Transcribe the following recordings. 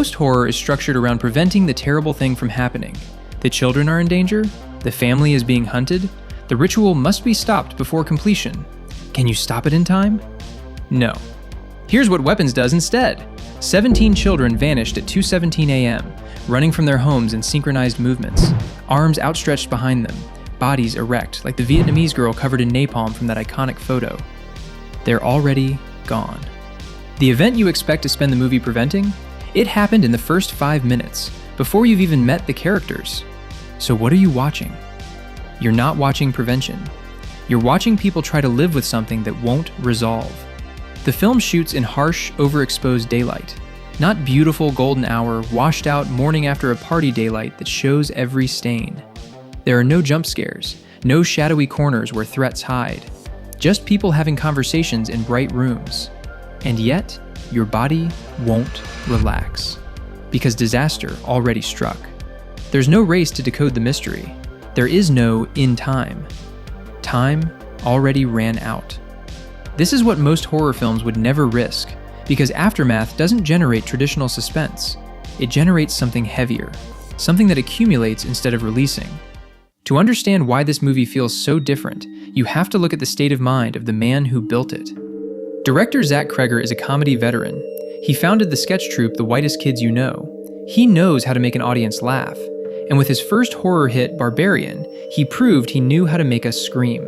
Most horror is structured around preventing the terrible thing from happening. The children are in danger, the family is being hunted, the ritual must be stopped before completion. Can you stop it in time? No. Here's what Weapons does instead. 17 children vanished at 2:17 a.m., running from their homes in synchronized movements, arms outstretched behind them, bodies erect like the Vietnamese girl covered in napalm from that iconic photo. They're already gone. The event you expect to spend the movie preventing? It happened in the first 5 minutes, before you've even met the characters. So what are you watching? You're not watching prevention. You're watching people try to live with something that won't resolve. The film shoots in harsh, overexposed daylight, not beautiful golden hour, washed out morning after a party daylight that shows every stain. There are no jump scares, no shadowy corners where threats hide, just people having conversations in bright rooms. And yet, your body won't relax, because disaster already struck. There's no race to decode the mystery. There is no in time. Time already ran out. This is what most horror films would never risk, because aftermath doesn't generate traditional suspense. It generates something heavier, something that accumulates instead of releasing. To understand why this movie feels so different, you have to look at the state of mind of the man who built it. Director Zach Cregger is a comedy veteran. He founded the sketch troupe The Whitest Kids You Know. He knows how to make an audience laugh, and with his first horror hit, Barbarian, he proved he knew how to make us scream.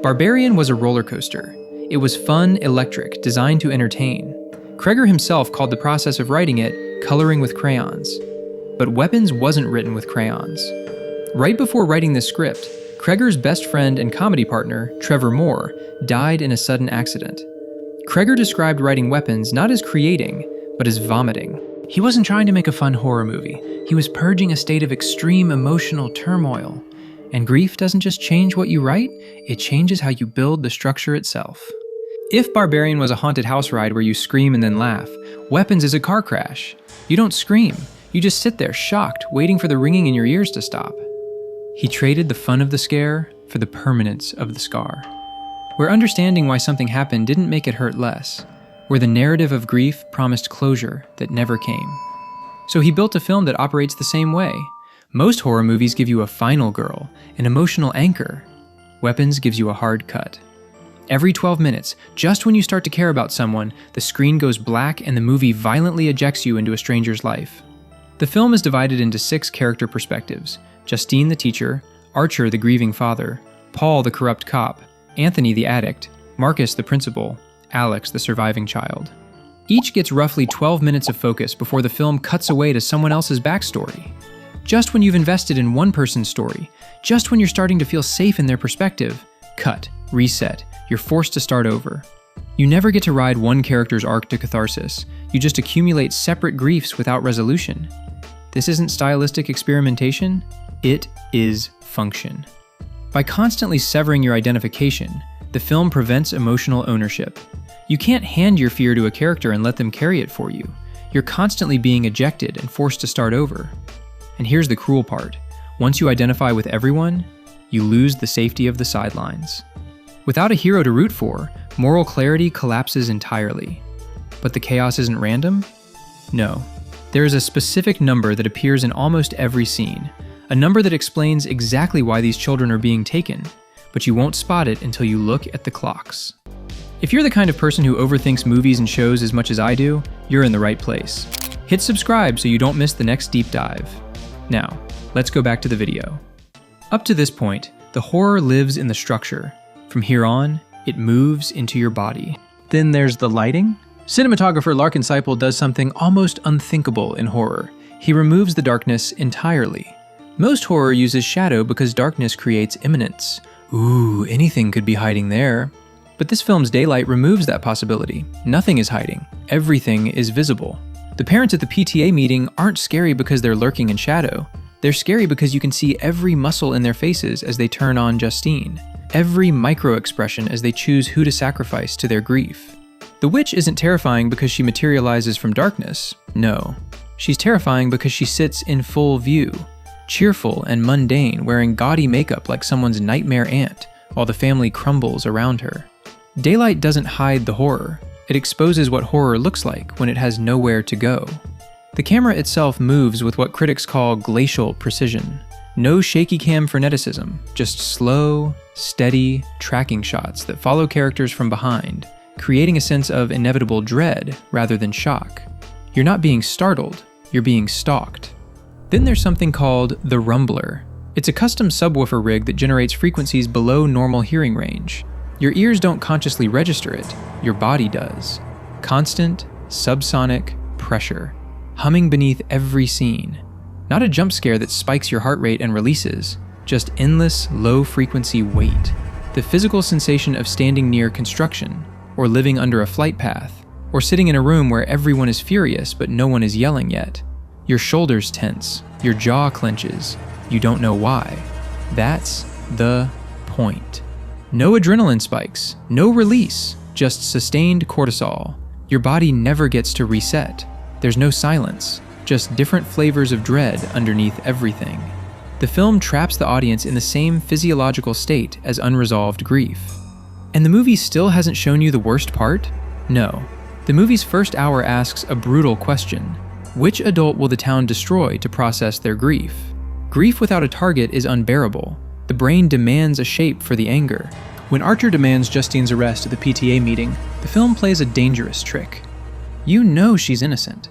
Barbarian was a roller coaster. It was fun, electric, designed to entertain. Cregger himself called the process of writing it coloring with crayons. But Weapons wasn't written with crayons. Right before writing the script, Cregger's best friend and comedy partner, Trevor Moore, died in a sudden accident. Cregger described writing Weapons not as creating, but as vomiting. He wasn't trying to make a fun horror movie. He was purging a state of extreme emotional turmoil. And grief doesn't just change what you write, it changes how you build the structure itself. If Barbarian was a haunted house ride where you scream and then laugh, Weapons is a car crash. You don't scream, you just sit there shocked, waiting for the ringing in your ears to stop. He traded the fun of the scare for the permanence of the scar. Where understanding why something happened didn't make it hurt less. Where the narrative of grief promised closure that never came. So he built a film that operates the same way. Most horror movies give you a final girl, an emotional anchor. Weapons gives you a hard cut. Every 12 minutes, just when you start to care about someone, the screen goes black and the movie violently ejects you into a stranger's life. The film is divided into 6 character perspectives: Justine the teacher, Archer the grieving father, Paul the corrupt cop, Anthony the addict, Marcus the principal, Alex the surviving child. Each gets roughly 12 minutes of focus before the film cuts away to someone else's backstory. Just when you've invested in one person's story, just when you're starting to feel safe in their perspective, cut, reset, you're forced to start over. You never get to ride one character's arc to catharsis, you just accumulate separate griefs without resolution. This isn't stylistic experimentation, it is function. By constantly severing your identification, the film prevents emotional ownership. You can't hand your fear to a character and let them carry it for you. You're constantly being ejected and forced to start over. And here's the cruel part. Once you identify with everyone, you lose the safety of the sidelines. Without a hero to root for, moral clarity collapses entirely. But the chaos isn't random? No. There is a specific number that appears in almost every scene, a number that explains exactly why these children are being taken, but you won't spot it until you look at the clocks. If you're the kind of person who overthinks movies and shows as much as I do, you're in the right place. Hit subscribe so you don't miss the next deep dive. Now, let's go back to the video. Up to this point, the horror lives in the structure. From here on, it moves into your body. Then there's the lighting. Cinematographer Larkin Seipel does something almost unthinkable in horror. He removes the darkness entirely. Most horror uses shadow because darkness creates imminence. Ooh, anything could be hiding there. But this film's daylight removes that possibility. Nothing is hiding. Everything is visible. The parents at the PTA meeting aren't scary because they're lurking in shadow. They're scary because you can see every muscle in their faces as they turn on Justine. Every micro-expression as they choose who to sacrifice to their grief. The witch isn't terrifying because she materializes from darkness. No. She's terrifying because she sits in full view. Cheerful and mundane, wearing gaudy makeup like someone's nightmare aunt, while the family crumbles around her. Daylight doesn't hide the horror. It exposes what horror looks like when it has nowhere to go. The camera itself moves with what critics call glacial precision. No shaky cam freneticism, just slow, steady tracking shots that follow characters from behind, creating a sense of inevitable dread rather than shock. You're not being startled, you're being stalked. Then there's something called the rumbler. It's a custom subwoofer rig that generates frequencies below normal hearing range. Your ears don't consciously register it, your body does. Constant, subsonic pressure, humming beneath every scene. Not a jump scare that spikes your heart rate and releases, just endless, low-frequency weight. The physical sensation of standing near construction, or living under a flight path, or sitting in a room where everyone is furious but no one is yelling yet. Your shoulders tense, your jaw clenches, you don't know why. That's the point. No adrenaline spikes, no release, just sustained cortisol. Your body never gets to reset. There's no silence, just different flavors of dread underneath everything. The film traps the audience in the same physiological state as unresolved grief. And the movie still hasn't shown you the worst part? No. The movie's first hour asks a brutal question. Which adult will the town destroy to process their grief? Grief without a target is unbearable. The brain demands a shape for the anger. When Archer demands Justine's arrest at the PTA meeting, the film plays a dangerous trick. You know she's innocent,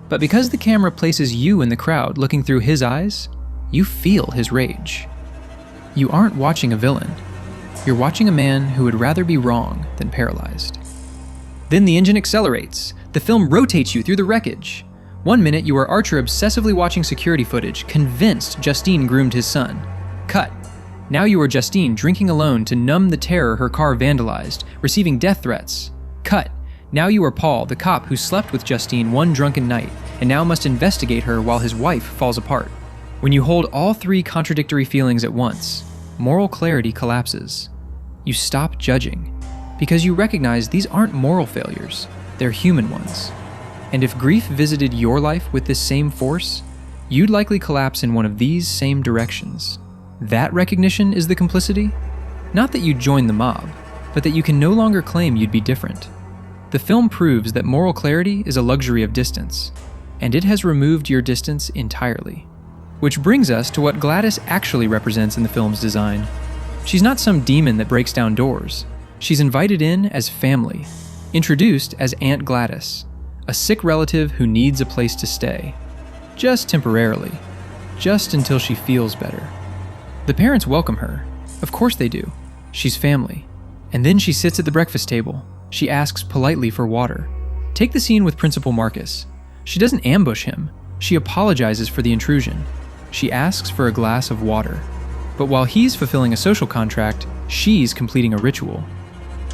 but because the camera places you in the crowd looking through his eyes, you feel his rage. You aren't watching a villain. You're watching a man who would rather be wrong than paralyzed. Then the engine accelerates. The film rotates you through the wreckage. 1 minute you are Archer obsessively watching security footage, convinced Justine groomed his son. Cut. Now you are Justine drinking alone to numb the terror her car vandalized, receiving death threats. Cut. Now you are Paul, the cop who slept with Justine one drunken night, and now must investigate her while his wife falls apart. When you hold all three contradictory feelings at once, moral clarity collapses. You stop judging, because you recognize these aren't moral failures, they're human ones. And if grief visited your life with this same force, you'd likely collapse in one of these same directions. That recognition is the complicity? Not that you joined the mob, but that you can no longer claim you'd be different. The film proves that moral clarity is a luxury of distance, and it has removed your distance entirely. Which brings us to what Gladys actually represents in the film's design. She's not some demon that breaks down doors. She's invited in as family, introduced as Aunt Gladys, a sick relative who needs a place to stay. Just temporarily. Just until she feels better. The parents welcome her. Of course they do. She's family. And then she sits at the breakfast table. She asks politely for water. Take the scene with Principal Marcus. She doesn't ambush him. She apologizes for the intrusion. She asks for a glass of water. But while he's fulfilling a social contract, she's completing a ritual.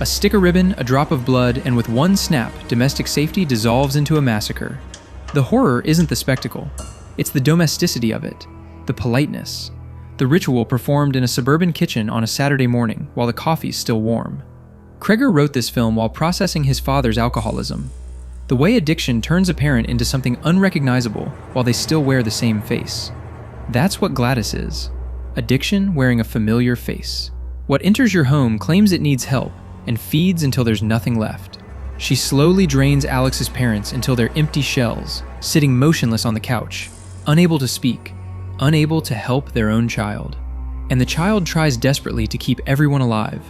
A sticker ribbon, a drop of blood, and with one snap, domestic safety dissolves into a massacre. The horror isn't the spectacle. It's the domesticity of it, the politeness. The ritual performed in a suburban kitchen on a Saturday morning while the coffee's still warm. Cregger wrote this film while processing his father's alcoholism. The way addiction turns a parent into something unrecognizable while they still wear the same face. That's what Gladys is. Addiction wearing a familiar face. What enters your home claims it needs help and feeds until there's nothing left. She slowly drains Alex's parents until they're empty shells, sitting motionless on the couch, unable to speak, unable to help their own child. And the child tries desperately to keep everyone alive,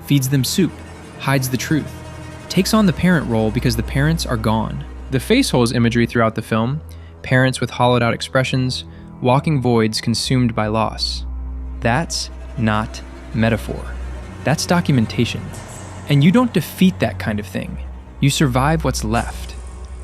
feeds them soup, hides the truth, takes on the parent role because the parents are gone. The face holes imagery throughout the film, parents with hollowed out expressions, walking voids consumed by loss. That's not metaphor. That's documentation. And you don't defeat that kind of thing. You survive what's left.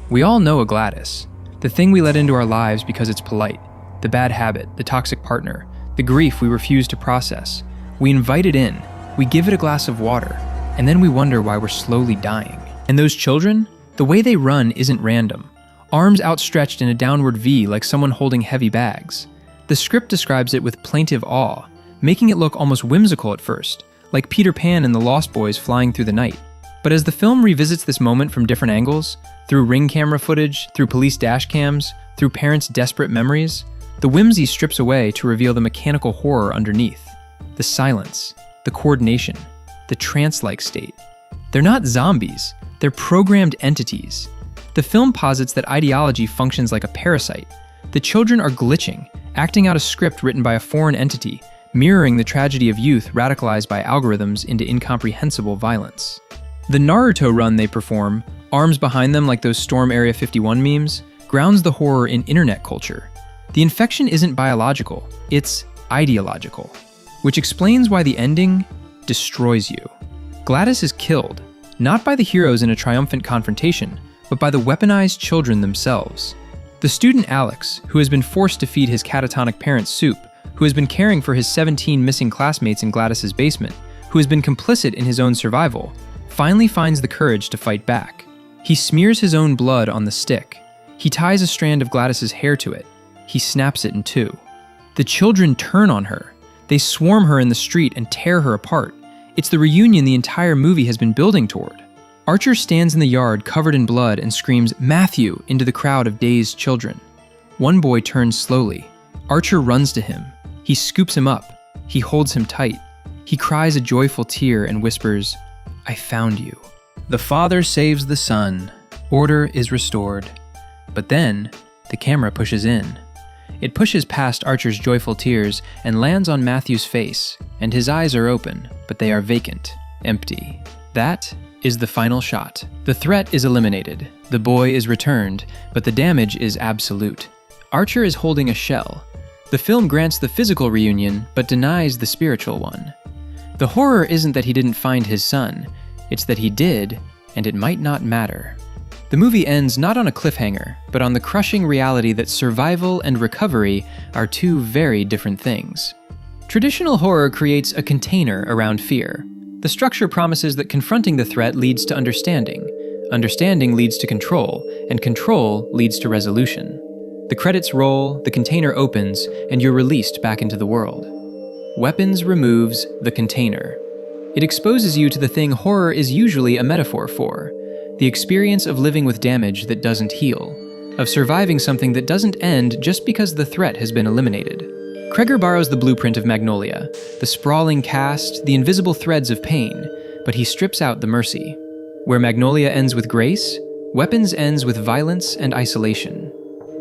We all know a Gladys, the thing we let into our lives because it's polite, the bad habit, the toxic partner, the grief we refuse to process. We invite it in, we give it a glass of water, and then we wonder why we're slowly dying. And those children, the way they run isn't random. Arms outstretched in a downward V like someone holding heavy bags. The script describes it with plaintive awe, making it look almost whimsical at first, like Peter Pan and the Lost Boys flying through the night. But as the film revisits this moment from different angles, through ring camera footage, through police dash cams, through parents' desperate memories, the whimsy strips away to reveal the mechanical horror underneath. The silence, the coordination, the trance-like state. They're not zombies, they're programmed entities. The film posits that ideology functions like a parasite. The children are glitching, acting out a script written by a foreign entity, mirroring the tragedy of youth radicalized by algorithms into incomprehensible violence. The Naruto run they perform, arms behind them like those Storm Area 51 memes, grounds the horror in internet culture. The infection isn't biological, it's ideological, which explains why the ending destroys you. Gladys is killed, not by the heroes in a triumphant confrontation, but by the weaponized children themselves. The student Alex, who has been forced to feed his catatonic parents soup, who has been caring for his 17 missing classmates in Gladys's basement, who has been complicit in his own survival, finally finds the courage to fight back. He smears his own blood on the stick. He ties a strand of Gladys's hair to it. He snaps it in two. The children turn on her. They swarm her in the street and tear her apart. It's the reunion the entire movie has been building toward. Archer stands in the yard covered in blood and screams, "Matthew!" into the crowd of dazed children. One boy turns slowly. Archer runs to him. He scoops him up. He holds him tight. He cries a joyful tear and whispers, "I found you." The father saves the son. Order is restored. But then, the camera pushes in. It pushes past Archer's joyful tears and lands on Matthew's face, and his eyes are open, but they are vacant, empty. That is the final shot. The threat is eliminated. The boy is returned, but the damage is absolute. Archer is holding a shell. The film grants the physical reunion, but denies the spiritual one. The horror isn't that he didn't find his son, it's that he did, and it might not matter. The movie ends not on a cliffhanger, but on the crushing reality that survival and recovery are two very different things. Traditional horror creates a container around fear. The structure promises that confronting the threat leads to understanding. Understanding leads to control, and control leads to resolution. The credits roll, the container opens, and you're released back into the world. Weapons removes the container. It exposes you to the thing horror is usually a metaphor for. The experience of living with damage that doesn't heal, of surviving something that doesn't end just because the threat has been eliminated. Cregger borrows the blueprint of Magnolia, the sprawling cast, the invisible threads of pain, but he strips out the mercy. Where Magnolia ends with grace, Weapons ends with violence and isolation.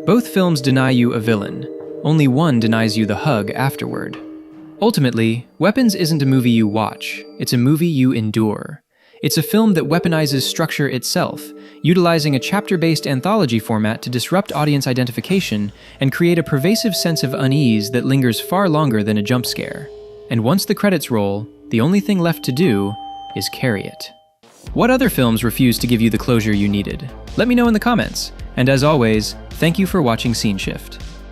Both films deny you a villain, only one denies you the hug afterward. Ultimately, Weapons isn't a movie you watch, it's a movie you endure. It's a film that weaponizes structure itself, utilizing a chapter-based anthology format to disrupt audience identification and create a pervasive sense of unease that lingers far longer than a jump scare. And once the credits roll, the only thing left to do is carry it. What other films refuse to give you the closure you needed? Let me know in the comments. And as always, thank you for watching Scene Shift.